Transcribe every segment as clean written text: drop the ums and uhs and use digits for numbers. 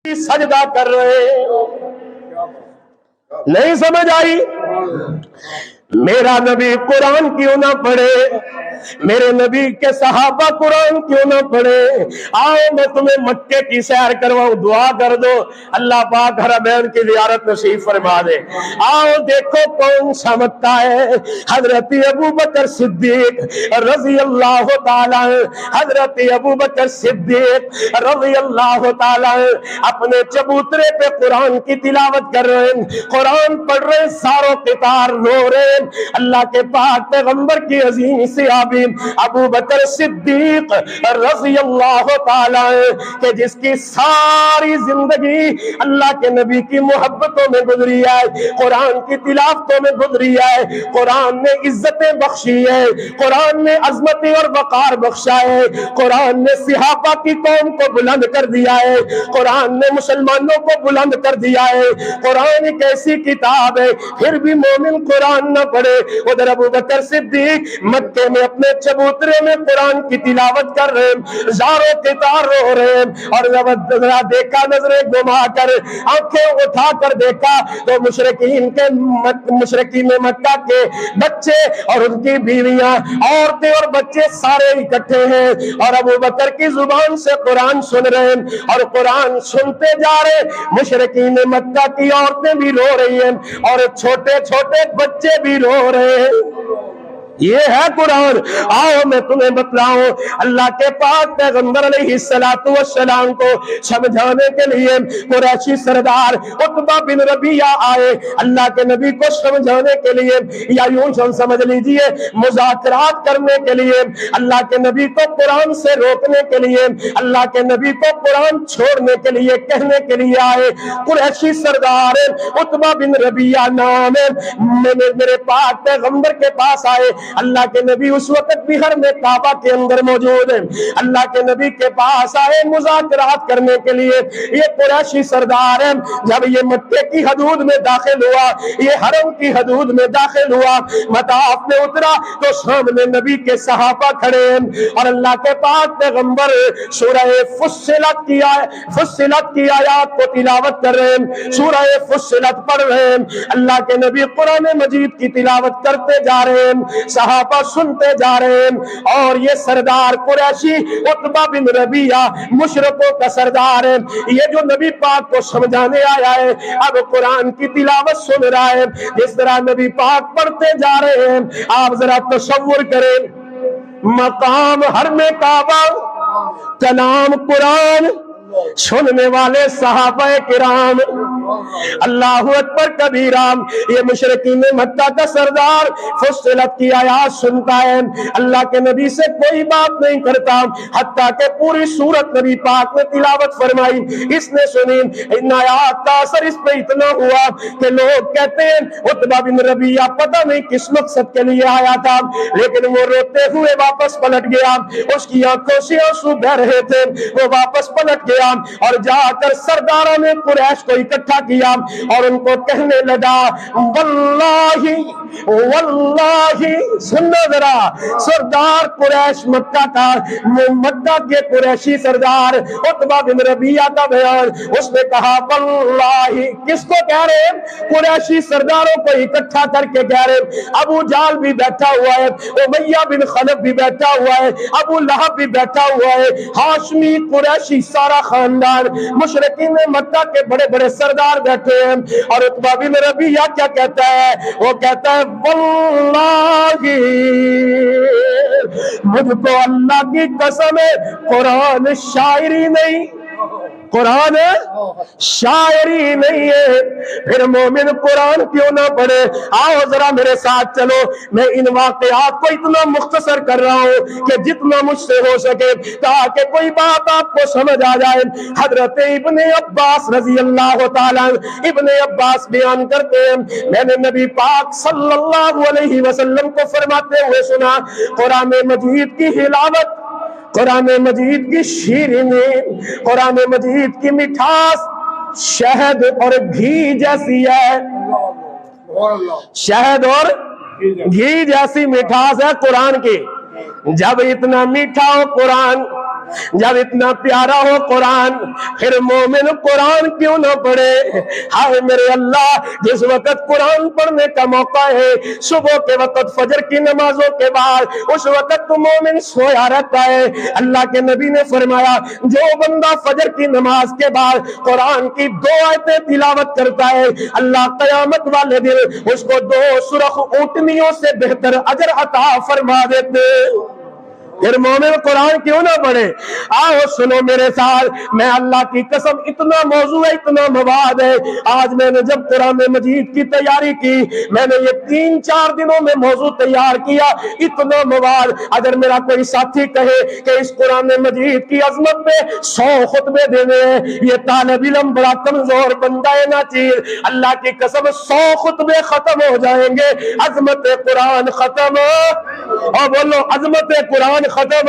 سجدہ کر رہے ہیں. نہیں سمجھ آئی؟ میرا نبی قرآن کیوں نہ پڑھے؟ میرے نبی کے صحابہ قرآن کیوں نہ پڑھے؟ آؤ میں تمہیں مکے کی سیر کرواؤں، دعا کر دو اللہ پاک حرمین کی زیارت نصیب فرما دے. آؤ دیکھو کون سا مکہ ہے. حضرت ابو بکر صدیق رضی اللہ تعالیٰ، حضرت ابو بکر صدیق رضی اللہ تعالیٰ اپنے چبوترے پہ قرآن کی تلاوت کر رہے ہیں، قرآن پڑھ رہے ہیں، ساروں قطار رو رہے ہیں. اللہ کے پاک پیغمبر کی عظیم صحابی ابو بکر صدیق رضی اللہ تعالیٰ کہ جس کی ساری زندگی اللہ کے نبی کی محبتوں میں گزری ہے، قرآن کی تلاوتوں میں گزری ہے، قرآن نے عزتیں بخشی ہے، قرآن نے عظمت اور وقار بخشا ہے، قرآن نے صحابہ کی قوم کو بلند کر دیا ہے، قرآن نے مسلمانوں کو بلند کر دیا ہے. قرآن ایک ایسی کتاب ہے، پھر بھی مومن قرآن نہ پڑھے. ادھر ابو بکر صدیق مکے میں اپنے چبوترے میں قرآن کی تلاوت کر رہے ہیں، زاروں قطار رو رہے ہیں. اور ذرا دیکھا نظریں گھما کر، آنکھیں اٹھا کر دیکھا تو مشرقین مکہ کے بچے اور ان کی بیویاں، عورتیں اور بچے سارے اکٹھے ہیں اور ابو بکر کی زبان سے قرآن سن رہے ہیں. اور قرآن سنتے جا رہے، مشرقین مکہ کی عورتیں بھی رو رہی ہیں اور چھوٹے چھوٹے بچے بھی رو رہے ہیں. یہ ہے قرآن. آؤ میں تمہیں بتلاؤں، اللہ کے پاک پیغمبر علیہ السلام کو سمجھانے کے لیے قریشی سردار عتبہ بن ربیعہ آئے اللہ کے نبی کو سمجھانے کے لیے، یا یوں سمجھ لیجئے مذاکرات کرنے کے لیے، اللہ کے نبی کو قرآن سے روکنے کے لیے، اللہ کے نبی کو قرآن چھوڑنے کے لیے، کہنے کے لیے آئے. قریشی سردار عتبہ بن ربیعہ نام میرے پاک پیغمبر کے پاس آئے. اللہ کے نبی اس وقت بھی حرم کعبہ کے اندر موجود ہیں. اللہ کے نبی کے پاس آئے مذاکرات کرنے کے لیے. یہ قریشی سردار ہے، جب یہ مکے کی حدود میں داخل ہوا، یہ حرم کی حدود میں داخل ہوا، مطاف میں اترا تو سامنے نبی کے صحابہ کھڑے ہیں اور اللہ کے پاک پیغمبر سورہ فصلت کی آیات کو تلاوت کر رہے ہیں، سورہ فصلت پڑھ رہے ہیں. اللہ کے نبی قرآن مجید کی تلاوت کرتے جا رہے ہیں، صحابہ سنتے جا رہے ہیں. اور یہ سردار قریشی عتبہ بن ربیعہ مشرکوں کا سردار ہے، یہ جو نبی پاک کو سمجھانے آیا ہے اب قرآن کی تلاوت سن رہا ہے. جس طرح نبی پاک پڑھتے جا رہے ہیں، آپ ذرا تصور کریں، مقام حرم کعبہ، کلام قرآن، سننے والے صحابہ کرام، اللہ اکبر کبیرہ. یہ مشرکین مکہ کا سردار فصلت کی آیات سنتا ہے، اللہ کے نبی سے کوئی بات نہیں کرتا، حتیٰ کہ پوری سورت نبی پاک نے تلاوت فرمائی، اس نے سنی. ان آیات کا اثر اس پہ اتنا ہوا کہ لوگ کہتے ہیں عتبہ بن ربیعہ پتہ نہیں کس مقصد کے لیے آیا تھا، لیکن وہ روتے ہوئے واپس پلٹ گیا. اس کی آنکھوں سے آنسو بہہ رہے تھے، وہ واپس پلٹ گیا اور جا کر سرداروں نے قریش کو اکٹھا کیا اور ان کو کہنے لگا واللہ سننا ذرا، سردار قریش مکہ کا، مکہ کے قریشی سردار عتبہ بن ربیعہ کا بیان. اس نے کہا واللہ، کس کو کہہ رہے ہیں؟ قریشی سرداروں کو اکٹھا کر کے کہہ رہے ہیں. ابو جہل بھی بیٹھا ہوا ہے، امیہ بن خلف بھی بیٹھا ہوا ہے، ابو لہب بھی بیٹھا ہوا ہے، ہاشمی قریشی سارا خاندان، مشرکین مکہ کے بڑے بڑے سردار بیٹھے ہیں. اور عتبہ بن ربیعہ کیا کہتا ہے؟ وہ کہتا ہے واللہ مجھ کو اللہ کی قسم ہے قرآن شاعری نہیں، قرآن شاعری نہیں ہے. پھر مومن قرآن کیوں نہ پڑھے؟ آؤ ذرا میرے ساتھ چلو، میں ان واقعات کو اتنا مختصر کر رہا ہوں کہ جتنا مجھ سے ہو سکے تاکہ کوئی بات آپ کو سمجھ آ جائے. حضرت ابن عباس رضی اللہ تعالیٰ، ابن عباس بیان کرتے ہیں میں نے نبی پاک صلی اللہ علیہ وسلم کو فرماتے ہوئے سنا، قرآن مجید کی ہلاوت، قرآن مجید کی شیرینی، قرآن مجید کی مٹھاس شہد اور گھی جیسی ہے. شہد اور گھی جیسی مٹھاس ہے قرآن کی. جب اتنا میٹھا ہو قرآن جب اتنا پیارا ہو قرآن پھر مومن قرآن کیوں نہ پڑھے؟ ہائے میرے اللہ، جس وقت قرآن پڑھنے کا موقع ہے صبح کے وقت فجر کی نمازوں کے بعد، اس وقت تو مومن سویا رہتا ہے۔ اللہ کے نبی نے فرمایا جو بندہ فجر کی نماز کے بعد قرآن کی 2 آیتیں تلاوت کرتا ہے، اللہ قیامت والے دن اس کو 2 سرخ اونٹنیوں سے بہتر اجر عطا فرما دیتے۔ پھر مومن قرآن کیوں نہ پڑھے؟ آؤ سنو میرے ساتھ، میں اللہ کی قسم اتنا موضوع ہے، اتنا مواد ہے۔ آج میں نے جب قرآن مجید کی تیاری کی، میں نے یہ 3-4 دنوں میں موضوع تیار کیا، اتنا مواد۔ اگر میرا کوئی ساتھی کہے کہ اس قرآن مجید کی عظمت میں 100 خطبے دینے ہیں، یہ طالب علم بڑا کمزور بندہ ہے ناچیز۔ اللہ کی قسم 100 خطبے ختم ہو جائیں گے، عظمت قرآن ختم اور بولو عظمت قرآن ختم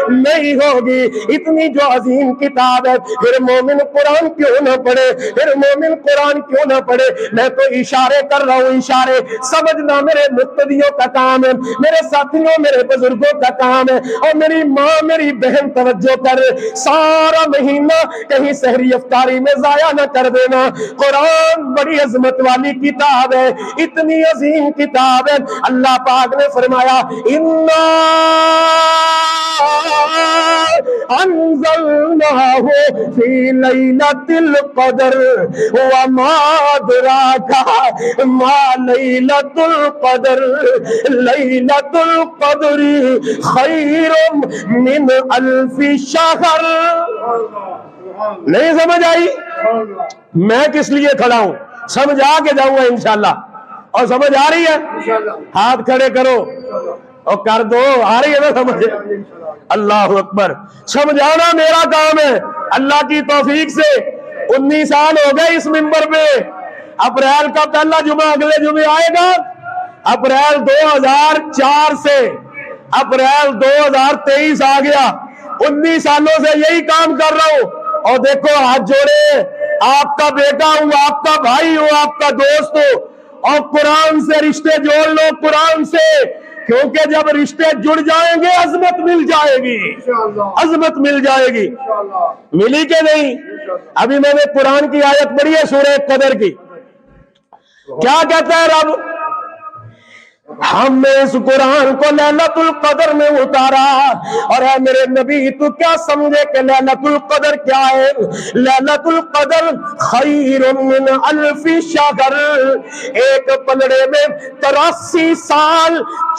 نہیں ہوگی۔ اتنی جو عظیم کتاب ہے، پھر مومن قرآن کیوں نہ پڑھے؟ پھر مومن قرآن کیوں نہ پڑھے؟ میں تو اشارے کر رہا ہوں، اشارے سمجھنا میرے مقتدیوں کا کام ہے، میرے ساتھیوں، میرے بزرگوں کا کام ہے۔ اور میری ماں، میری بہن توجہ کر، سارا مہینہ کہیں سحری افطاری میں ضائع نہ کر دینا۔ قرآن بڑی عظمت والی کتاب ہے، اتنی عظیم کتاب ہے۔ اللہ پاک نے فرمایا انزلناہ فی لیلۃ القدر وما ادراک ما لیلۃ القدر لیلۃ القدر خیر من الف شہر۔ نہیں سمجھ آئی؟ میں کس لیے کھڑا ہوں، سمجھا کے جاؤں گا انشاءاللہ۔ اور سمجھ آ رہی ہے؟ ہاتھ کھڑے کرو اور کر دو، آ رہی ہے نا سمجھ؟ اللہ اکبر۔ سمجھانا میرا کام ہے اللہ کی توفیق سے۔ 19 سال ہو گئے اس منبر پہ۔ اپریل کا پہلا جمعہ اگلے جمعے آئے گا، اپریل 2004 سے اپریل 2023 آ گیا۔ 19 سالوں سے یہی کام کر رہا ہوں۔ اور دیکھو ہاتھ جوڑے، آپ کا بیٹا ہوں، آپ کا بھائی ہوں، آپ کا دوست ہوں، اور قرآن سے رشتے جوڑ لو، قرآن سے، کیونکہ جب رشتے جڑ جائیں گے عظمت مل جائے گی، عظمت مل جائے گی۔ ملی کہ نہیں؟ ابھی میں نے قرآن کی آیت پڑھی ہے سورہ قدر کی، کیا کہتا ہے رب؟ ہم نے اس قرآن کو لیلۃ القدر میں اتارا، اور اے میرے نبی تو کیا سمجھے کہ لیلۃ القدر کیا ہے؟ لیلۃ القدر خیر من الف شہر، ایک پلڑے میں 83 سال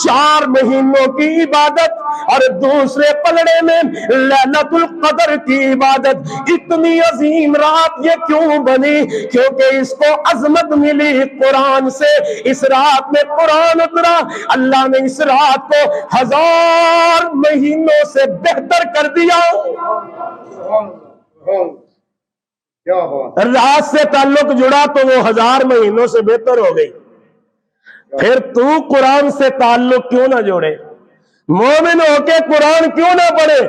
4 مہینوں کی عبادت، اور دوسرے پلڑے میں لیلۃ القدر کی عبادت۔ اتنی عظیم رات یہ کیوں بنی؟ کیونکہ اس کو عظمت ملی قرآن سے۔ اس رات میں قرآن اترا، اللہ نے اس رات کو 1000 مہینوں سے بہتر کر دیا۔ رات سے تعلق جڑا تو وہ 1000 مہینوں سے بہتر ہو گئی۔ پھر تو قرآن سے تعلق کیوں نہ جوڑے؟ مومن ہو کے قرآن کیوں نہ پڑھے؟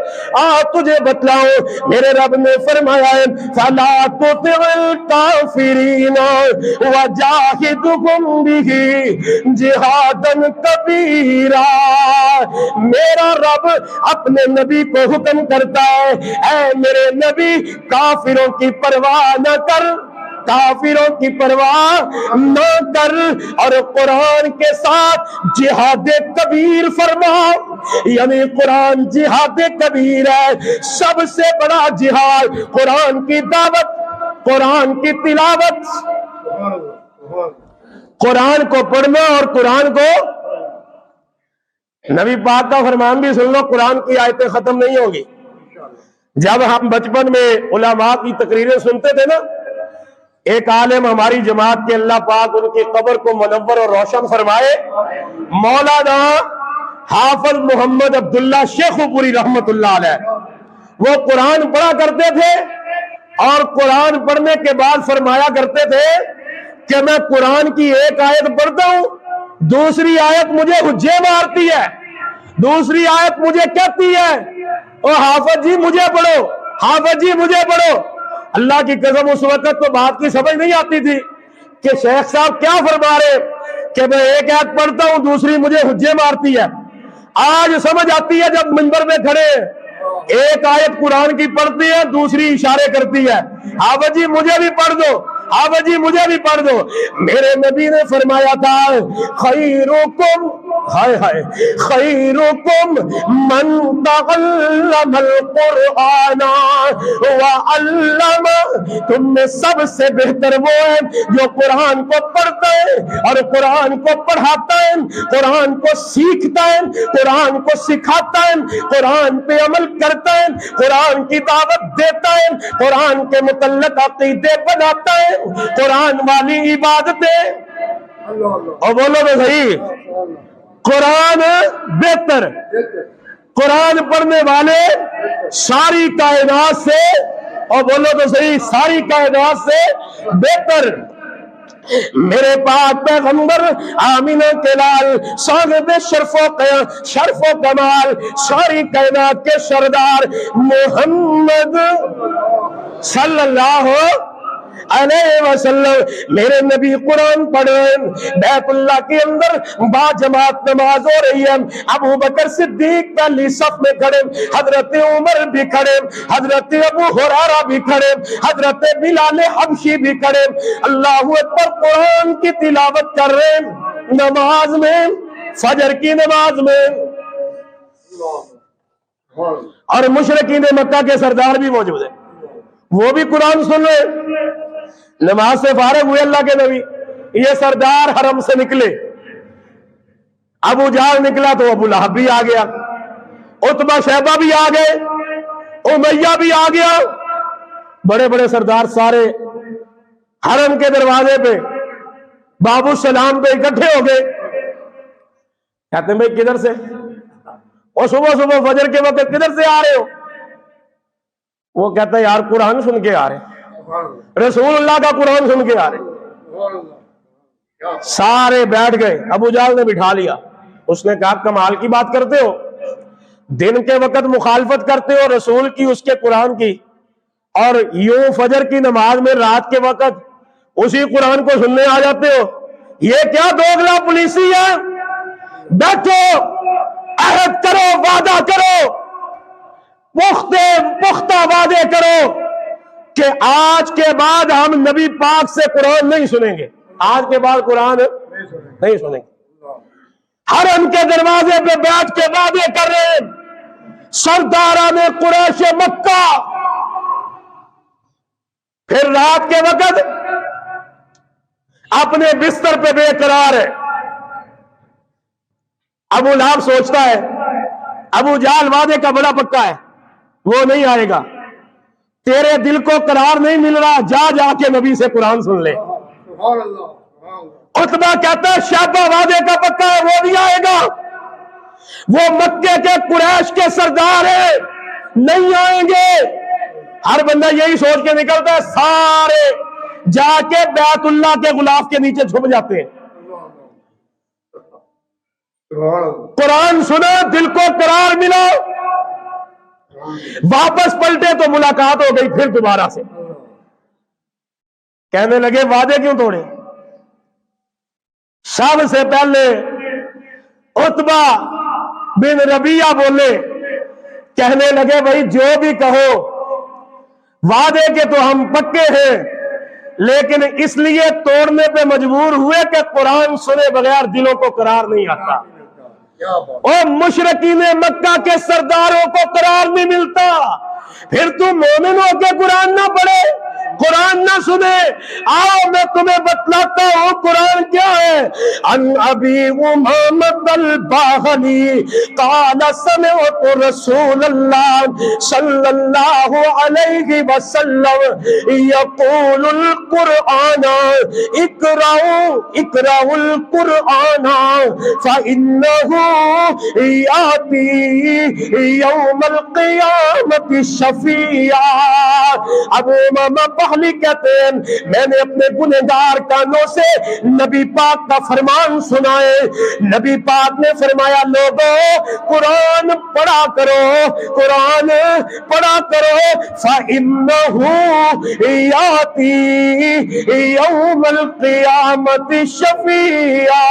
تجھے بتلاؤ، میرے رب نے فرمایا ہے فَلَا تُطِعِ الْكَافِرِينَ وَجَاهِدْهُمْ بِهِ جِهَادًا كَبِيرًا۔ میرا رب اپنے نبی کو حکم کرتا ہے، اے میرے نبی کافروں کی پرواہ نہ کر، کافروں کی پرواہ نہ کر، اور قرآن کے ساتھ جہاد کبیر فرما۔ یعنی قرآن جہاد کبیر ہے، سب سے بڑا جہاد قرآن کی دعوت، قرآن کی تلاوت، قرآن کو پڑھنا اور قرآن کو۔ نبی پاک کا فرمان بھی سن لو، قرآن کی آیتیں ختم نہیں ہوگی۔ جب ہم بچپن میں علماء کی تقریریں سنتے تھے نا، ایک عالم ہماری جماعت کے، اللہ پاک ان کی قبر کو منور اور روشن فرمائے، مولانا حافظ محمد عبداللہ شیخو پوری رحمت اللہ علیہ، وہ قرآن پڑھا کرتے تھے، اور قرآن پڑھنے کے بعد فرمایا کرتے تھے کہ میں قرآن کی ایک آیت پڑھتا ہوں، دوسری آیت مجھے حجے مارتی ہے، دوسری آیت مجھے کہتی ہے او حافظ جی مجھے پڑھو، حافظ جی مجھے پڑھو۔ اللہ کی قسم اس وقت تو بات کی سمجھ نہیں آتی تھی کہ شیخ صاحب کیا فرما رہے کہ میں ایک آیت پڑھتا ہوں دوسری مجھے حجے مارتی ہے۔ آج سمجھ آتی ہے جب منبر میں کھڑے ایک آیت قرآن کی پڑھتی ہے، دوسری اشارے کرتی ہے، ہاں جی مجھے بھی پڑھ دو، ہاں جی مجھے بھی پڑھ دو۔ میرے نبی نے فرمایا تھا خیرکم، ہائے ہائے، خیرکم من تعلم القرآن وعلم، تم میں سب سے بہتر وہ ہے جو قرآن کو پڑھتا ہے اور قرآن کو پڑھاتا ہے، قرآن کو سیکھتا ہے، قرآن کو سکھاتا ہے، قرآن پہ عمل کرتا ہے، قرآن کی دعوت دیتا ہے، قرآن کے متعلق عقیدے بناتا ہے، قرآن والی عبادتیں، اور بولو تو صحیح، قرآن بہتر، قرآن پڑھنے والے ساری کائنات سے، اور بولو تو صحیح، ساری کائنات سے بہتر۔ میرے پاک پیغمبر آمینہ کے لال صاحب شرف و کمال، ساری کائنات کے سردار محمد صلی اللہ علیہ وسلم، میرے نبی قرآن پڑھ رہے ہیں، بیت اللہ کے اندر با جماعت نماز ہو رہی ہے، ابو بکر صدیق پہلی صف میں کھڑے، حضرت عمر بھی کھڑے، حضرت ابو ہریرہ بھی کھڑے، حضرت بلال حبشی بھی کھڑے، اللہ اکبر، قرآن کی تلاوت کر رہے ہیں نماز میں، فجر کی نماز میں، اور مشرکین مکہ کے سردار بھی موجود ہیں، وہ بھی قرآن سن رہے۔ نماز سے فارغ ہوئے اللہ کے نبی، یہ سردار حرم سے نکلے، ابو جہل نکلا تو ابو لہب بھی آ گیا، عتبہ شیبہ بھی آ گئے، امیہ بھی آ گیا، بڑے بڑے سردار سارے حرم کے دروازے پہ باب السلام پہ اکٹھے ہو گئے، کہتے ہیں بھئی کدھر سے، اور صبح صبح فجر کے وقت کدھر سے آ رہے ہو؟ وہ کہتا ہے یار قرآن سن کے آ رہے، رسول اللہ کا قرآن سن کے آ رہے۔ سارے بیٹھ گئے، ابو جہل نے بٹھا لیا، اس نے کہا کمال کی بات کرتے ہو، دن کے وقت مخالفت کرتے ہو رسول کی، اس کے قرآن کی، اور یوں فجر کی نماز میں رات کے وقت اسی قرآن کو سننے آ جاتے ہو، یہ کیا دوگلا پولیسی ہے؟ بیٹھو، عہد کرو، وعدہ کرو، پختہ وعدے کرو کہ آج کے بعد ہم نبی پاک سے قرآن نہیں سنیں گے، آج کے بعد قرآن نہیں سنیں گے۔ حرم کے دروازے پہ بیٹھ کے وعدے کر رہے ہیں سرداران قریش مکہ، پھر رات کے وقت اپنے بستر پہ بے قرار ہے۔ ابو لہب سوچتا ہے ابو جہل وعدے کا بڑا پکا ہے، وہ نہیں آئے گا، تیرے دل کو قرار نہیں مل رہا، جا جا کے نبی سے قرآن سن لے۔ عتبہ کہتا ہے شیبہ وعدے کا پکا ہے، وہ بھی آئے گا، وہ مکے کے قریش کے سردار ہیں، نہیں آئیں گے۔ ہر بندہ یہی سوچ کے نکلتا ہے، سارے جا کے بیت اللہ کے غلاف کے نیچے چھپ جاتے ہیں۔ قرآن سنا، دل کو قرار ملا، واپس پلٹے تو ملاقات ہو گئی پھر دوبارہ سے، کہنے لگے وعدے کیوں توڑے؟ سب سے پہلے عتبہ بن ربیعہ بولے، کہنے لگے بھائی جو بھی کہو، وعدے کے تو ہم پکے ہیں، لیکن اس لیے توڑنے پہ مجبور ہوئے کہ قرآن سنے بغیر دلوں کو قرار نہیں آتا، اور مشرکین مکہ کے سرداروں کو قرار نہیں ملتا، پھر تم مومن ہو کے قرآن نہ پڑھے، قرآن نہ سنے۔ آؤ میں تمہیں بتلاتا ہوں قرآن کیا ہے۔ ان ابی امامۃ الباہلی قال سمعت رسول اللہ صلی اللہ علیہ وسلم یقول القرآن اقرأوا القرآن فإنه یاتی یوم القیامت شفیعا۔ ابو امامہ باہلی کہتے ہیں میں نے اپنے گنہگار کانوں سے نبی پاک کا فرمان سنائے، نبی پاک نے فرمایا لوگوں قرآن پڑھا کرو، قرآن پڑھا کرو، فَإِنَّهُ يَأْتِي يَوْمَ الْقِيَامَةِ شَفِيعًا۔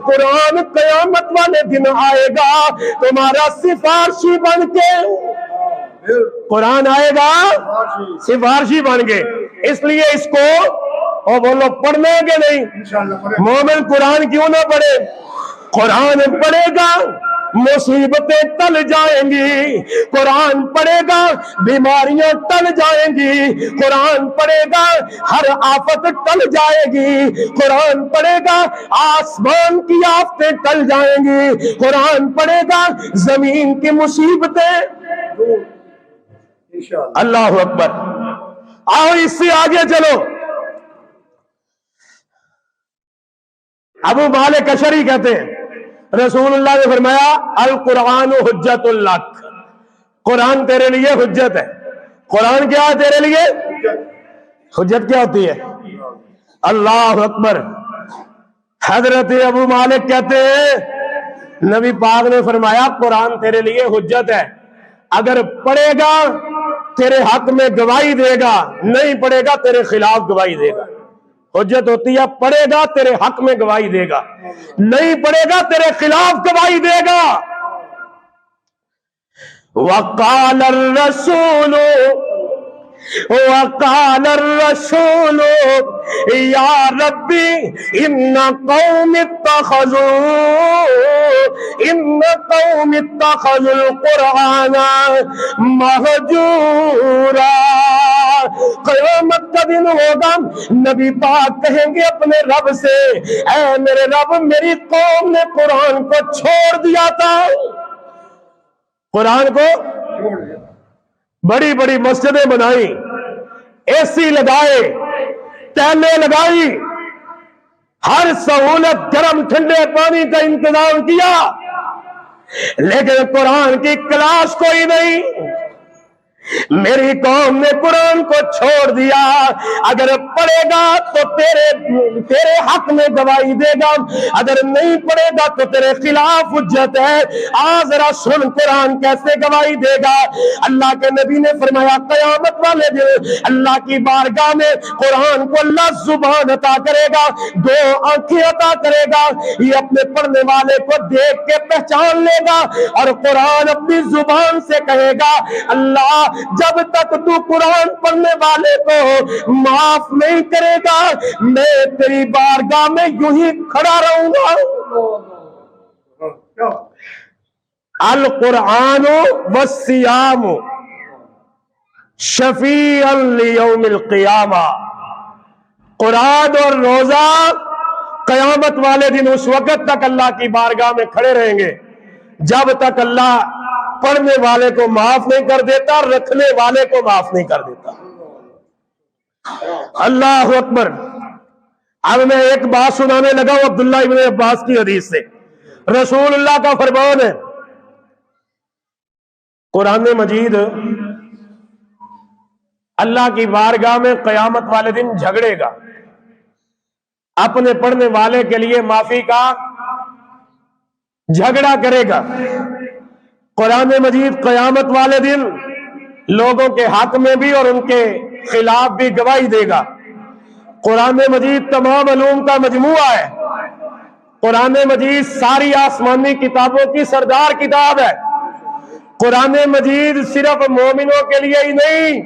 قرآن قیامت والے دن آئے گا تمہارا سفارشی بن کے۔ قرآن آئے گا سفارشی بن کے، اس لیے اس کو اور وہ لوگ پڑھنا ہے کہ نہیں؟ مومن قرآن کیوں نہ پڑھے؟ قرآن پڑھے گا مصیبتیں ٹل جائیں گی، قرآن پڑھے گا بیماریاں ٹل جائیں گی، قرآن پڑھے گا ہر آفت ٹل جائے گی، قرآن پڑھے گا آسمان کی آفتیں ٹل جائیں گی، قرآن پڑھے گا زمین کی مصیبتیں۔ اللہ اکبر۔ آؤ اس سے آگے چلو۔ ابو مالک اشعری کہتے ہیں رسول اللہ نے فرمایا القرآن حجت لک، قرآن تیرے لیے حجت ہے۔ قرآن کیا ہے تیرے لیے؟ حجت کیا ہوتی ہے؟ اللہ اکبر۔ حضرت ابو مالک کہتے ہیں نبی پاک نے فرمایا قرآن تیرے لیے حجت ہے، اگر پڑھے گا تیرے حق میں گواہی دے گا، نہیں پڑھے گا تیرے خلاف گواہی دے گا۔ حجت ہوتی ہے پڑھے گا تیرے حق میں گواہی دے گا، نہیں پڑھے گا تیرے خلاف گواہی دے گا۔ وقال الرسول وقال الرسول یا ربی ان قوم اتخذوا القرآن مہجورا۔ قیامت کا دن ہوگا، نبی پاک کہیں گے اپنے رب سے اے میرے رب میری قوم نے قرآن کو چھوڑ دیا تھا۔ قرآن کو بڑی بڑی مسجدیں بنائی، اے سی لگائے، ٹیلیں لگائی، ہر سہولت گرم ٹھنڈے پانی کا انتظام کیا، لیکن قرآن کی کلاس کوئی نہیں۔ میری قوم نے قرآن کو چھوڑ دیا، اگر پڑھے گا تو تیرے حق میں گواہی دے گا، اگر نہیں پڑھے گا تو تیرے خلاف حجت ہے۔ ذرا سن قرآن کیسے گواہی دے گا۔ اللہ کے نبی نے فرمایا قیامت والے دن اللہ کی بارگاہ میں قرآن کو اللہ زبان عطا کرے گا، دو آنکھیں عطا کرے گا، یہ اپنے پڑھنے والے کو دیکھ کے پہچان لے گا، اور قرآن اپنی زبان سے کہے گا اللہ جب تک تو قرآن پڑھنے والے کو معاف نہیں کرے گا میں تیری بارگاہ میں یوں ہی کھڑا رہوں گا۔ القرآن والصیام شفیعا لیوم القیامہ، قرآن اور روزہ قیامت والے دن اس وقت تک اللہ کی بارگاہ میں کھڑے رہیں گے جب تک اللہ پڑھنے والے کو معاف نہیں کر دیتا، رکھنے والے کو معاف نہیں کر دیتا۔ اللہ اکبر۔ اب میں ایک بات سنانے لگا ہوں عبداللہ ابن عباس کی حدیث سے، رسول اللہ کا فرمان ہے قرآن مجید اللہ کی بارگاہ میں قیامت والے دن جھگڑے گا، اپنے پڑھنے والے کے لیے معافی کا جھگڑا کرے گا۔ قرآن مجید قیامت والے دن لوگوں کے حق میں بھی اور ان کے خلاف بھی گواہی دے گا۔ قرآن مجید تمام علوم کا مجموعہ ہے، قرآن مجید ساری آسمانی کتابوں کی سردار کتاب ہے۔ قرآن مجید صرف مومنوں کے لیے ہی نہیں،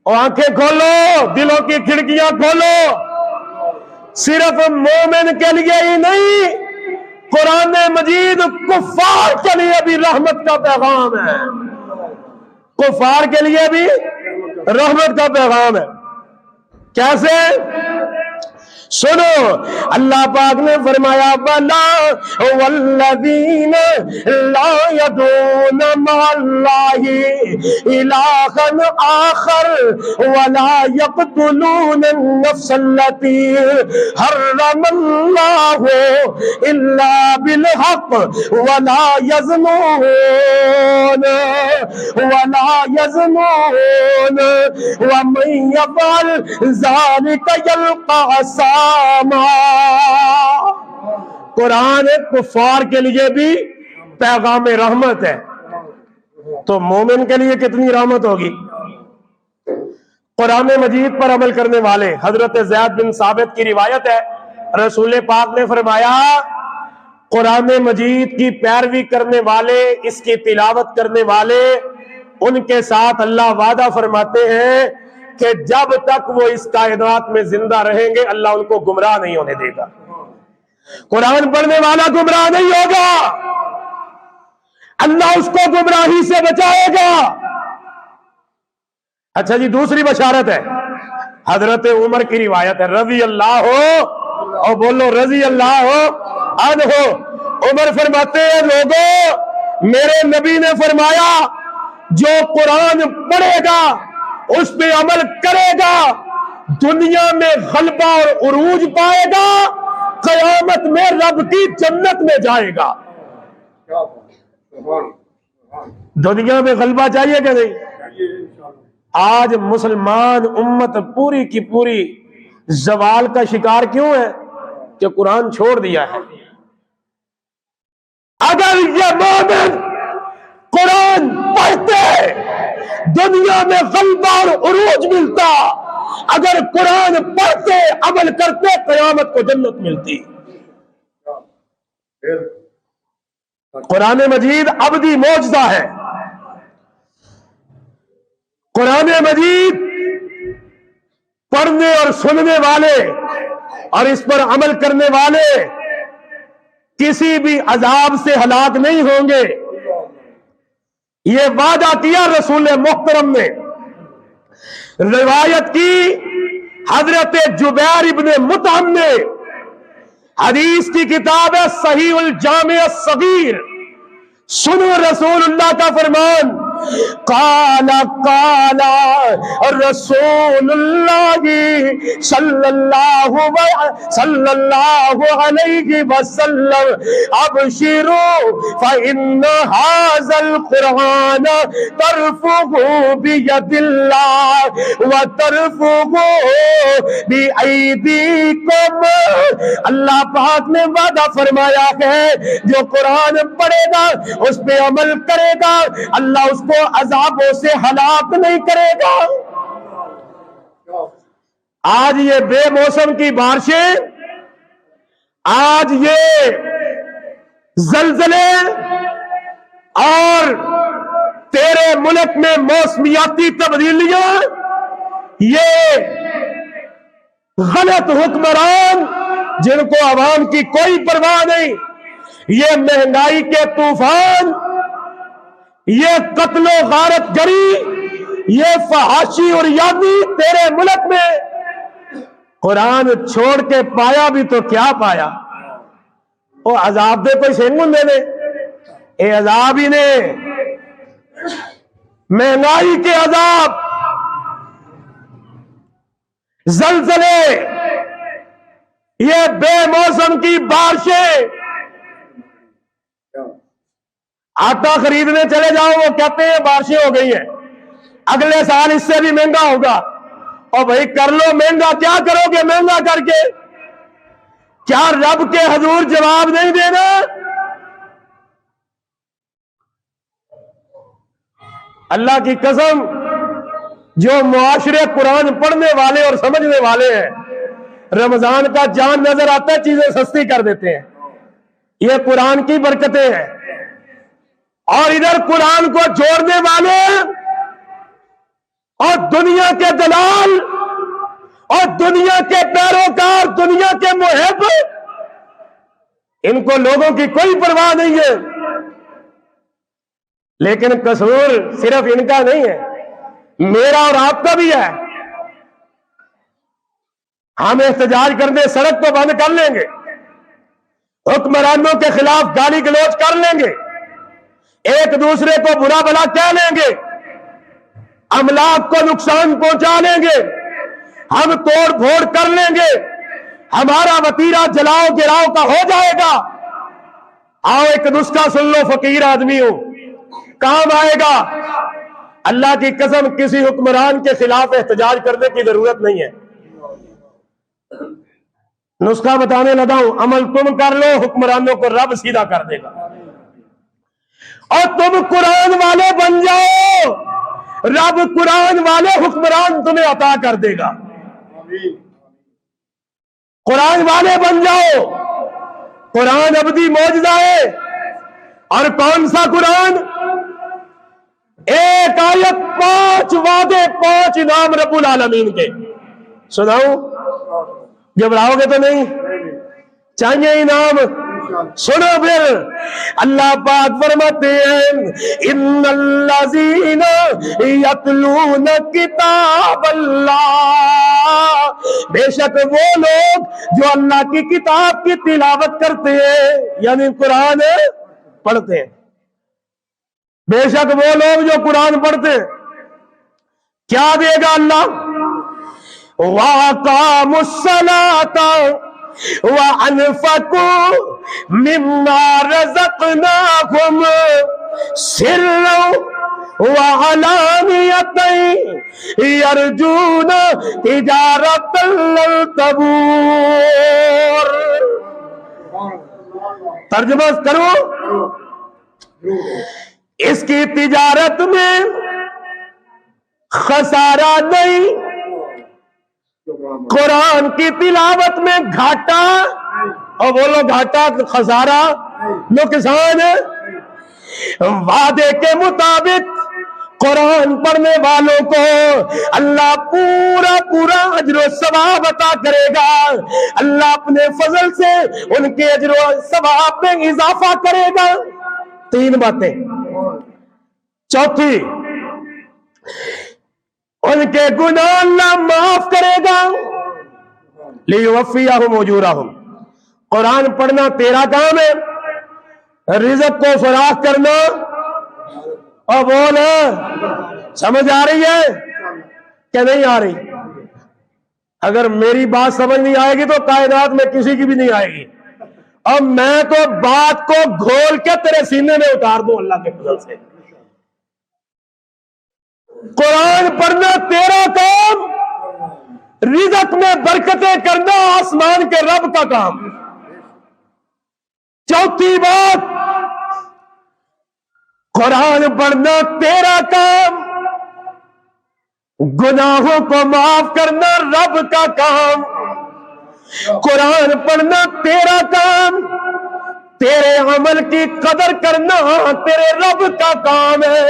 آنکھیں کھولو، دلوں کی کھڑکیاں کھولو، صرف مومن کے لیے ہی نہیں، قرآن مجید کفار کے لیے بھی رحمت کا پیغام ہے، کفار کے لیے بھی رحمت کا پیغام ہے۔ کیسے؟ سنو، اللہ پاک نے فرمایا بلا والذین لا يدعون مع اللہ الہا آخر ولا يقتلون النفس التي حرم اللہ الا بالحق ولا يزنون ومن يفعل ذلك يلقى عصاما۔ قرآن کفار کے لیے بھی پیغام رحمت ہے، تو مومن کے لیے کتنی رحمت ہوگی۔ قرآن مجید پر عمل کرنے والے، حضرت زید بن ثابت کی روایت ہے، رسول پاک نے فرمایا قرآن مجید کی پیروی کرنے والے، اس کی تلاوت کرنے والے ان کے ساتھ اللہ وعدہ فرماتے ہیں کہ جب تک وہ اس کائنات میں زندہ رہیں گے اللہ ان کو گمراہ نہیں ہونے دے گا. قرآن پڑھنے والا گمراہ نہیں ہوگا، اللہ اس کو گمراہی سے بچائے گا. اچھا جی، دوسری بشارت ہے حضرت عمر کی روایت ہے رضی اللہ ہو، اور بولو رضی اللہ ہو عنہ. عمر فرماتے ہیں لوگوں، میرے نبی نے فرمایا جو قرآن پڑھے گا اس پہ عمل کرے گا دنیا میں غلبہ اور عروج پائے گا، قیامت میں رب کی جنت میں جائے گا. دنیا میں غلبہ چاہیے کہ نہیں؟ آج مسلمان امت پوری کی پوری زوال کا شکار کیوں ہے؟ کہ قرآن چھوڑ دیا ہے. اگر یہ مومن قرآن پڑھتے دنیا میں غلبہ اور عروج ملتا، اگر قرآن پڑھتے عمل کرتے قیامت کو جنت ملتی. قرآن مجید ابدی معجزہ ہے. قرآن مجید پڑھنے اور سننے والے اور اس پر عمل کرنے والے کسی بھی عذاب سے ہلاک نہیں ہوں گے. یہ وعدہ کیا رسول محترم نے. روایت کی حضرت جبیر ابن مطعم نے، حدیث کی کتاب ہے صحیح الجامع الصغیر. سنو رسول اللہ کا فرمان، قال رسول اللہ صلی اللہ علیہ وسلم ابشروا فإن هذا القرآن ترفعه بید اللہ وترفعه بأیدیکم. اللہ پاک نے وعدہ فرمایا ہے جو قرآن پڑھے گا اس پہ عمل کرے گا اللہ اس کو عذابوں سے ہلاک نہیں کرے گا. آج یہ بے موسم کی بارشیں، آج یہ زلزلے اور تیرے ملک میں موسمیاتی تبدیلیاں، یہ غلط حکمران جن کو عوام کی کوئی پرواہ نہیں، یہ مہنگائی کے طوفان، یہ قتل و غارت گری، یہ فحاشی اور یادی تیرے ملک میں قرآن چھوڑ کے پایا بھی تو کیا پایا؟ وہ عذاب دے کوئی سینگن دے دے، اے عذاب ہی نے، مہنگائی کے عذاب، زلزلے، یہ بے موسم کی بارشیں. آٹا خریدنے چلے جاؤ وہ کہتے ہیں بارشیں ہو گئی ہیں، اگلے سال اس سے بھی مہنگا ہوگا. اور بھائی کر لو مہنگا، کیا کرو گے مہنگا کر کے؟ کیا رب کے حضور جواب نہیں دینا؟ اللہ کی قسم، جو معاشرے قرآن پڑھنے والے اور سمجھنے والے ہیں، رمضان کا جان نظر آتا ہے چیزیں سستی کر دیتے ہیں. یہ قرآن کی برکتیں ہیں. اور ادھر قرآن کو جوڑنے والے اور دنیا کے دلال اور دنیا کے پیروکار، دنیا کے محب، ان کو لوگوں کی کوئی پرواہ نہیں ہے. لیکن قصور صرف ان کا نہیں ہے، میرا اور آپ کا بھی ہے. ہم احتجاج کرنے سڑک کو بند کر لیں گے، حکمرانوں کے خلاف گالی گلوچ کر لیں گے، ایک دوسرے کو برا بھلا کہہ لیں گے، املاک کو نقصان پہنچا لیں گے، ہم توڑ پھوڑ کر لیں گے، ہمارا وتیرہ جلاؤ گراؤ کا ہو جائے گا. آؤ ایک نسخہ سن لو، فقیر آدمی ہو، کام آئے گا. اللہ کی قسم کسی حکمران کے خلاف احتجاج کرنے کی ضرورت نہیں ہے. نسخہ بتانے لگا ہوں، عمل تم کر لو، حکمرانوں کو رب سیدھا کر دے گا. اور تم قرآن والے بن جاؤ، رب قرآن والے حکمران تمہیں عطا کر دے گا. قرآن والے بن جاؤ. قرآن ابدی معجزہ ہے. اور کون سا قرآن؟ ایک آیت 5 وعدے 5 انعام رب العالمین کے سناؤں؟ گھبراؤ گے تو نہیں؟ چاہیے انعام؟ سنو پھر اللہ پاک فرماتے ہیں ان الذین یتلون کتاب اللہ، بے شک وہ لوگ جو اللہ کی کتاب کی تلاوت کرتے ہیں، یعنی قرآن پڑھتے ہیں، بے شک وہ لوگ جو قرآن پڑھتے ہیں، کیا دے گا اللہ؟ وَأَقَامُوا الصَّلَاةَ وَأَنفَقُوا مِمَّا رَزَقْنَاهُمْ سِرًّا وَعَلَانِيَةً يَرْجُونَ تِجَارَةً لَن تَبُورَ۔ ترجمہ کرو، اس کی تجارت میں خسارہ نہیں، قرآن کی تلاوت میں گھاٹا، اور بولو گھاٹا خسارہ نقصان۔ وعدے کے مطابق قرآن پڑھنے والوں کو اللہ پورا اجر و ثواب عطا کرے گا، اللہ اپنے فضل سے ان کے اجر و ثواب میں اضافہ کرے گا۔ 3 باتیں۔ چوتھی، ان کے گناہ اللہ معاف کرے گا۔ لیوفیہم اجورہم، قرآن پڑھنا تیرا کام ہے، رزق کو فراخ کرنا، اور بول سمجھ آ رہی ہے کہ نہیں آ رہی؟ اگر میری بات سمجھ نہیں آئے گی تو کائنات میں کسی کی بھی نہیں آئے گی، اور میں تو بات کو گھول کے تیرے سینے میں اتار دوں اللہ کے فضل سے۔ قرآن پڑھنا تیرا کام، رزق میں برکتیں کرنا آسمان کے رب کا کام۔ چوتھی بات، قرآن پڑھنا تیرا کام، گناہوں کو معاف کرنا رب کا کام۔ قرآن پڑھنا تیرا کام، تیرے عمل کی قدر کرنا تیرے رب کا کام ہے۔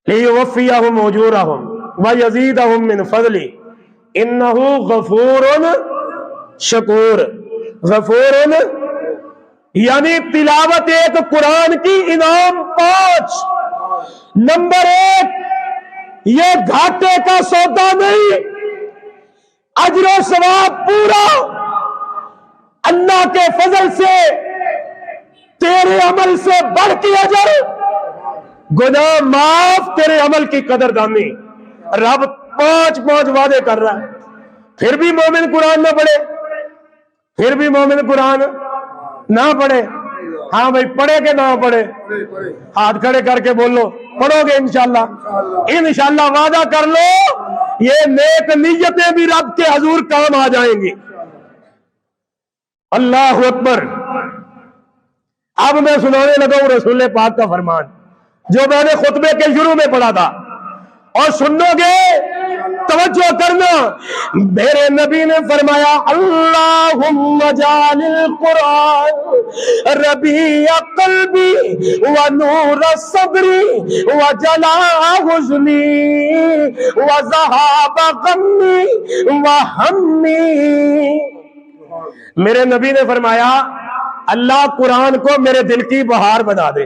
لیوفیہم اجورہم ویزیدہم من فضلہ انہ غفور شکور۔ غفور یعنی تلاوت 1 قرآن کی انعام 5۔ نمبر 1، یہ گھاٹے کا سودا نہیں، اجر و ثواب پورا، اللہ کے فضل سے تیرے عمل سے بڑھ کے اجر، گناہ معاف، تیرے عمل کی قدر دانی۔ رب 5 وعدے کر رہا ہے، پھر بھی مومن قرآن نہ پڑھے، پھر بھی مومن قرآن نہ پڑھے۔ ہاں بھائی، پڑھے کہ نہ پڑھے؟ ہاتھ کھڑے کر کے بولو پڑھو گے انشاءاللہ؟ انشاءاللہ وعدہ کر لو، یہ نیک نیتیں بھی رب کے حضور کام آ جائیں گی۔ اللہ اکبر۔ اب میں سنانے لگا ہوں رسول پاک کا فرمان جو میں نے خطبے کے شروع میں پڑھا تھا، اور سنو گے، توجہ کرنا۔ میرے نبی نے فرمایا اللہم اجعل القرآن ربیع قلبی ونور صدری وجلاء حزنی وذہاب غمی وہمی۔ میرے نبی نے فرمایا اللہ قرآن کو میرے دل کی بہار بنا دے۔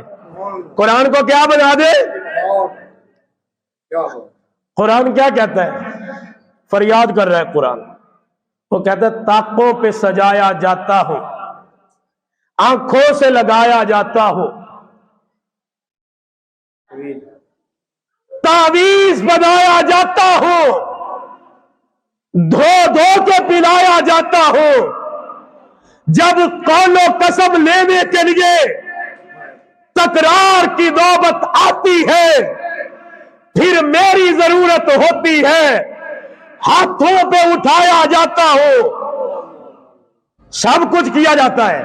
قرآن کو کیا بنا دے؟ قرآن کیا کہتا ہے؟ فریاد کر رہا ہے قرآن، وہ کہتا ہے طاقوں پہ سجایا جاتا ہوں، آنکھوں سے لگایا جاتا ہوں، تعویذ بنایا جاتا ہوں، دھو دھو کے پلایا جاتا ہوں۔ جب قول و قسم لینے کے لیے تکرار کی نوبت آتی ہے، پھر میری ضرورت ہوتی ہے، ہاتھوں پہ اٹھایا جاتا ہو، سب کچھ کیا جاتا ہے،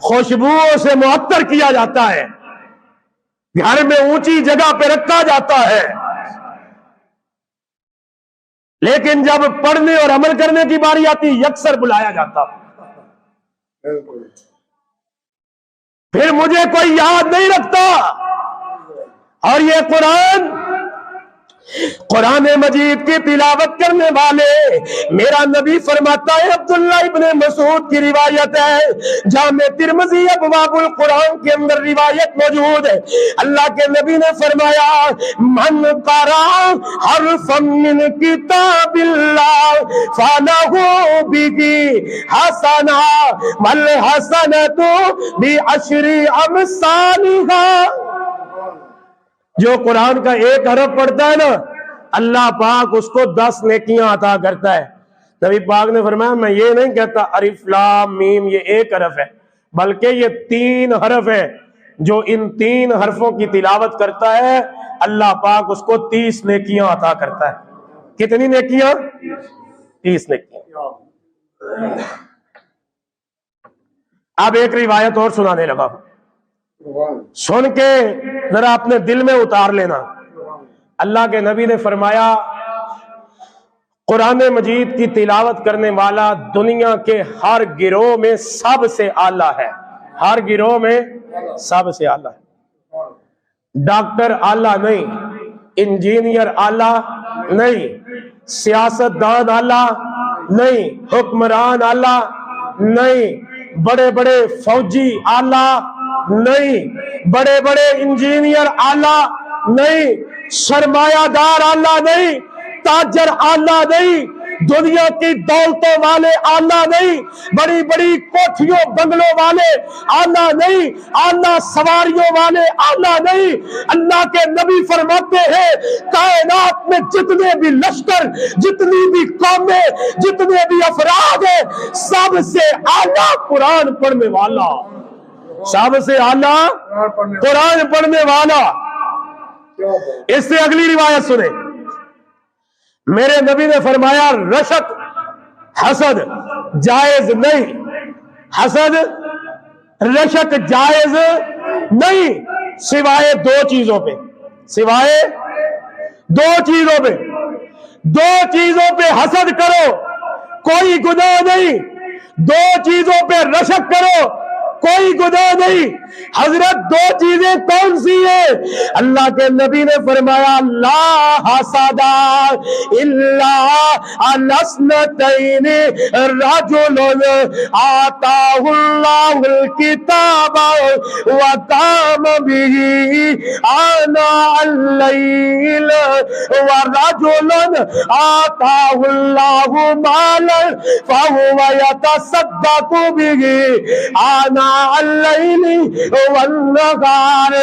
خوشبوؤں سے معطر کیا جاتا ہے، گھر میں اونچی جگہ پہ رکھا جاتا ہے، لیکن جب پڑھنے اور عمل کرنے کی باری آتی یکسر بلایا جاتا۔ پھر مجھے کوئی یاد نہیں رکھتا، اور یہ قرآن مجید کی تلاوت کرنے والے، میرا نبی فرماتا ہے، عبداللہ ابن مسعود کی روایت ہے، جامع ترمذی ابواب القرآن کے اندر روایت موجود ہے، اللہ کے نبی نے فرمایا من قرأ حرفا من کتاب اللہ فلہ بہ حسنہ والحسنۃ بعشر امثالھا۔ جو قرآن کا ایک حرف پڑھتا ہے نا، اللہ پاک اس کو 10 نیکیاں عطا کرتا ہے۔ نبی پاک نے فرمایا میں یہ نہیں کہتا الف لام میم یہ ایک حرف ہے، بلکہ یہ 3 حرف ہے، جو ان 3 حرفوں کی تلاوت کرتا ہے اللہ پاک اس کو 30 نیکیاں عطا کرتا ہے۔ کتنی نیکیاں؟ 30 نیکیاں۔ اب ایک روایت اور سنانے لگا، سن کے ذرا اپنے دل میں اتار لینا۔ اللہ کے نبی نے فرمایا قرآن مجید کی تلاوت کرنے والا دنیا کے ہر گروہ میں سب سے اعلیٰ ہے، ہر گروہ میں سب سے اعلیٰ ہے۔ ڈاکٹر اعلیٰ نہیں، انجینئر اعلیٰ نہیں، سیاست دان اعلیٰ نہیں، حکمران اعلیٰ نہیں، بڑے بڑے فوجی اعلیٰ نہیں، بڑے بڑے انجینئر اعلیٰ نہیں، سرمایہ دار اعلیٰ نہیں، تاجر اعلیٰ نہیں، دنیا کی دولتوں والے اعلیٰ نہیں، بڑی بڑی کوٹھیوں بنگلوں والے اعلیٰ نہیں، اعلیٰ سواریوں والے اعلیٰ نہیں۔ اللہ کے نبی فرماتے ہیں کائنات میں جتنے بھی لشکر، جتنی بھی قومیں، جتنے بھی افراد ہیں، سب سے اعلیٰ قرآن پڑھنے والا، سب سے اعلیٰ قرآن پڑھنے والا۔ اس سے اگلی روایت سنیں، میرے نبی نے فرمایا رشک حسد جائز نہیں، حسد رشک جائز نہیں، سوائے 2 چیزوں پہ، سوائے 2 چیزوں پہ، 2 چیزوں پہ حسد کرو کوئی گناہ نہیں، 2 چیزوں پہ رشک کرو کوئی گناہ نہیں۔ حضرت 2 چیزیں کون سی ہیں؟ اللہ کے نبی نے فرمایا لا حسد الا علی اثنتین رجل آتاہ اللہ الکتاب وقام به آناء اللیل ورجل آتاہ اللہ مالا فهو يتصدق به آناء اللیل والنہار۔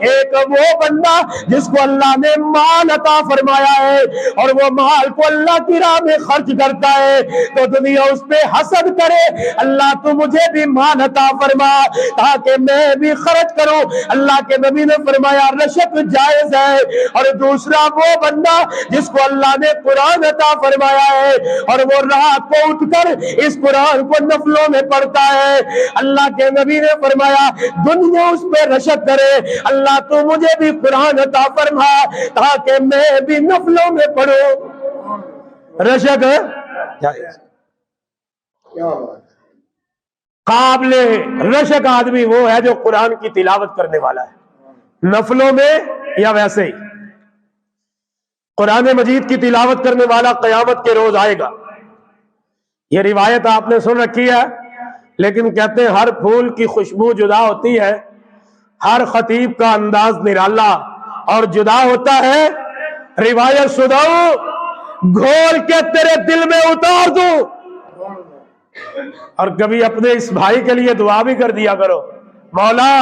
ایک وہ بندہ جس کو اللہ نے مال عطا فرمایا ہے اور وہ مال کو اللہ کی راہ میں خرچ کرتا ہے تو دنیا اس پہ حسد کرے، اللہ تو مجھے بھی مال عطا فرما تاکہ میں بھی خرچ کروں۔ اللہ کے نبی نے فرمایا رشک جائز ہے۔ اور دوسرا وہ بندہ جس کو اللہ نے قرآن عطا فرمایا ہے اور وہ رات کو اٹھ کر اس قرآن کو نفلوں میں پڑھتا ہے، اللہ کے نبی نے فرمایا دنیا اس پہ رشک کرے، اللہ تو مجھے بھی قرآن عطا فرما تاکہ میں بھی نفلوں میں پڑھوں۔ رشک قابل رشک آدمی وہ ہے جو قرآن کی تلاوت کرنے والا ہے، نفلوں میں یا ویسے ہی۔ قرآن مجید کی تلاوت کرنے والا قیامت کے روز آئے گا۔ یہ روایت آپ نے سن رکھی ہے، لیکن کہتے ہیں ہر پھول کی خوشبو جدا ہوتی ہے، ہر خطیب کا انداز نرالا اور جدا ہوتا ہے۔ روایت سناؤں گھول کے تیرے دل میں اتار دوں، اور کبھی اپنے اس بھائی کے لیے دعا بھی کر دیا کرو، مولا